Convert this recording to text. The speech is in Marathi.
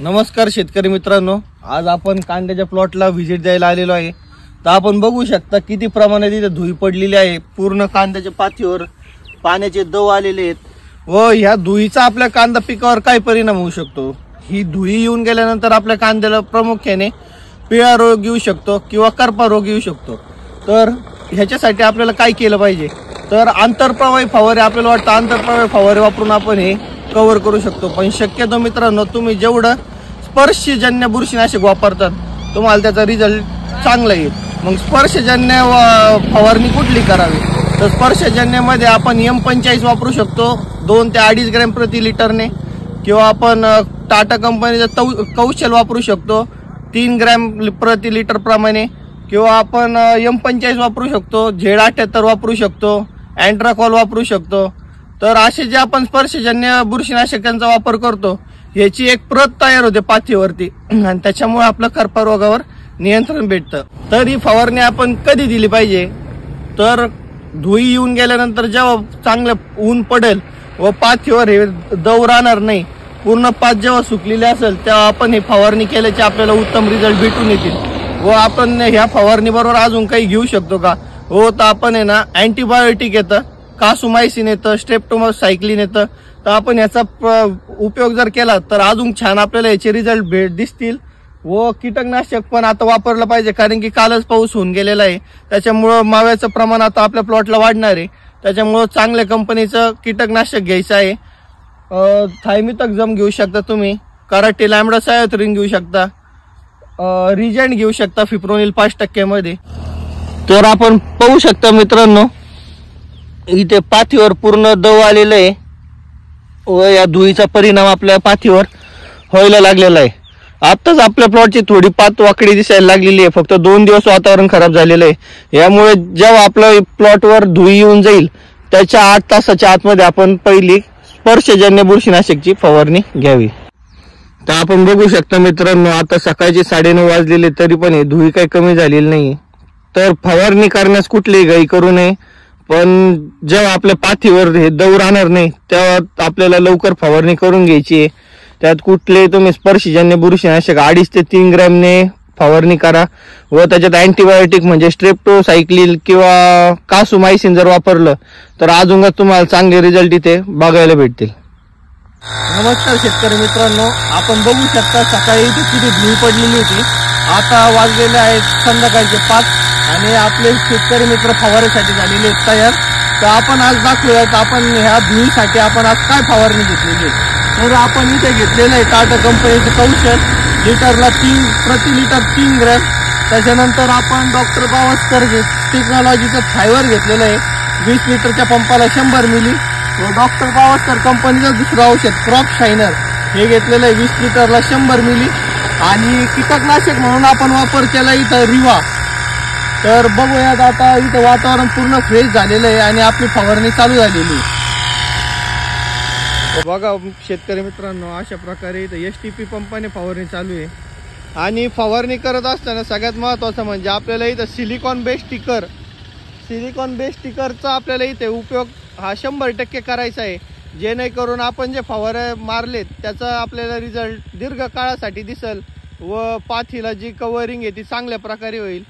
नमस्कार शेतकरी मित्रांनो, आज आपण कांद्याच्या प्लॉटला व्हिजिट द्यायला आलेलो आहे। तर आपण बघू शकता किती प्रमाणात इथे धुई पडलेली आहे। पूर्ण कांद्याच्या पातीवर पाण्याचे दव आलेले आहेत व ह्या धुईचा आपल्या कांदा पिकावर काय परिणाम होऊ शकतो। ही धुई येऊन गेल्यानंतर आपल्या कांद्याला प्रामुख्याने पिळा रोग येऊ शकतो किंवा करपा रोग येऊ शकतो। तर ह्याच्यासाठी आपल्याला काय केलं पाहिजे, तर आंतरप्रवाही फवारे, आपल्याला वाटतं आंतरप्रवाही फवारे वापरून आपण हे कव्हर करू शकतो। पण शक्यतो मित्रांनो, तुम्ही जेवढं स्पर्शजन्य बुरशीनाशक वापरतात तुम्हाला त्याचा रिझल्ट चांगला येईल। मग स्पर्शजन्य फवारणी कुठली करावी, तर स्पर्शजन्यमध्ये आपण M45 वापरू शकतो 2 ते 2.5 ग्रॅम प्रति लिटरने, किंवा आपण टाटा कंपनीचं कौशल वापरू शकतो 3 ग्रॅम प्रति लिटर प्रमाणे, किंवा आपण M45 वापरू शकतो, Z78 वापरू शकतो, अँट्राकॉल वापरू शकतो। तर असे जे आपण स्पर्शजन्य बुरशीनाशकांचा वापर करतो याची एक प्रत तयार होते पातीवरती आणि त्याच्यामुळे आपलं करपा रोगावर नियंत्रण भेटतं। तर ही फवारणी आपण कधी दिली पाहिजे, तर धुई येऊन गेल्यानंतर जेव्हा चांगलं ऊन पडेल व पातीवर हे दव राहणार नाही, पूर्ण पात जेव्हा सुकलेली असेल तेव्हा आपण ही फवारणी केल्याचे आपल्याला उत्तम रिझल्ट भेटून येतील। व आपण ह्या फवारणी बरोबर अजून काही घेऊ शकतो का, हो तर आपण आहे ना अँटीबायोटिक येतं, कासुमायसिन येतं, स्ट्रेप्टोमायसायक्लिन येतं। तर आपण याचा उपयोग जर केला तर अजून छान आपल्याला याचे रिझल्ट दिसतील। व कीटकनाशक पण आता वापरलं पाहिजे, कारण की कालच पाऊस होऊन गेलेला आहे, त्याच्यामुळं माव्याचं प्रमाण आता आपल्या प्लॉटला वाढणार आहे। त्याच्यामुळं चांगल्या कंपनीचं कीटकनाशक घ्यायचं आहे। थायमिथॉक्झम घेऊ शकता तुम्ही, कराटे लॅम्बडा सायोथ्रिन घेऊ शकता, रिजेंट घेऊ शकता फिप्रोनिल 5% मध्ये। तर आपण पाहू शकता मित्रांनो, इथे पाथीवर पूर्ण दव आलेलं आहे व या धुईचा परिणाम आपल्या पाथीवर व्हायला लागलेला आहे। आताच आपल्या प्लॉटची थोडी पात वाकडी दिसायला लागलेली आहे, फक्त 2 दिवस वातावरण खराब झालेलं आहे। यामुळे जेव्हा आपल्या प्लॉटवर धुई येऊन जाईल त्याच्या 8 तासाच्या आतमध्ये आपण पहिली स्पर्शजन्य बुरशीनाशकची फवारणी घ्यावी। तर आपण बघू शकता मित्रांनो, आता सकाळचे 9:30 वाजलेले तरी पण हे धुई काही कमी झालेली नाही। तर फवारणी करण्यास कुठलीही घाई करू नये, पण जेव्हा आपल्या पाथीवर हे दव राहणार नाही तेव्हा आपल्याला लवकर फवारणी करून घ्यायची आहे। त्यात कुठले तुम्ही स्पर्शजन्य बुरशीनाशक 2.5 ते 3 ग्रॅमने फवारणी करा व त्याच्यात अँटीबायोटिक म्हणजे स्ट्रेप्टोसायक्लिन किंवा कासुमायसिन जर वापरलं तर अजून तुम्हाला चांगले रिझल्ट इथे बघायला भेटतील। नमस्कार शेतकरी मित्रांनो, आपण बघू शकता सकाळी इथे किती धूळ पडलेली होती, आता वाजलेले आहेत संध्याकाळचे 5 आणि आपले शेतकरी मित्र फवारणीसाठी झालेले आहेत तयार। तर आपण आज दाखवूयात आपण ह्या धुळीसाठी आपण आज काय फवारणी घेतलेली। तर आपण इथे घेतलेलं आहे टाटा कंपनीचं कौशल, लिटरला प्रति लिटर 3 ग्रॅम। त्याच्यानंतर आपण डॉक्टर गावस्कर टेक्नॉलॉजीचं फायबर घेतलेलं आहे 20 लिटरच्या पंपाला 100 मिली, व डॉक्टर गावस्कर कंपनीचं दुसरं औषध क्रॉप शायनर हे घेतलेलं आहे 20 लिटरला 100 मिली। आणि कीटकनाशक म्हणून आपण वापर केला इथं रिवा। तर बघूयात, आता इथं वातावरण पूर्ण फ्रेश झालेलं आहे आणि आपली फवारणी चालू झालेली आहे। बघा शेतकरी मित्रांनो, अशा प्रकारे इथं STP पंपाने फवारणी चालू आहे। आणि फवारणी करत असताना सगळ्यात महत्त्वाचं म्हणजे आपल्याला इथं सिलिकॉन बेस स्टिकरचा आपल्याला इथे उपयोग हा 100% करायचा आहे, जेणेकरून आपण जे फवारे मारलेत त्याचा आपल्याला रिझल्ट दीर्घ काळासाठी दिसेल व पाथीला जी कव्हरिंग आहे ती चांगल्या प्रकारे होईल।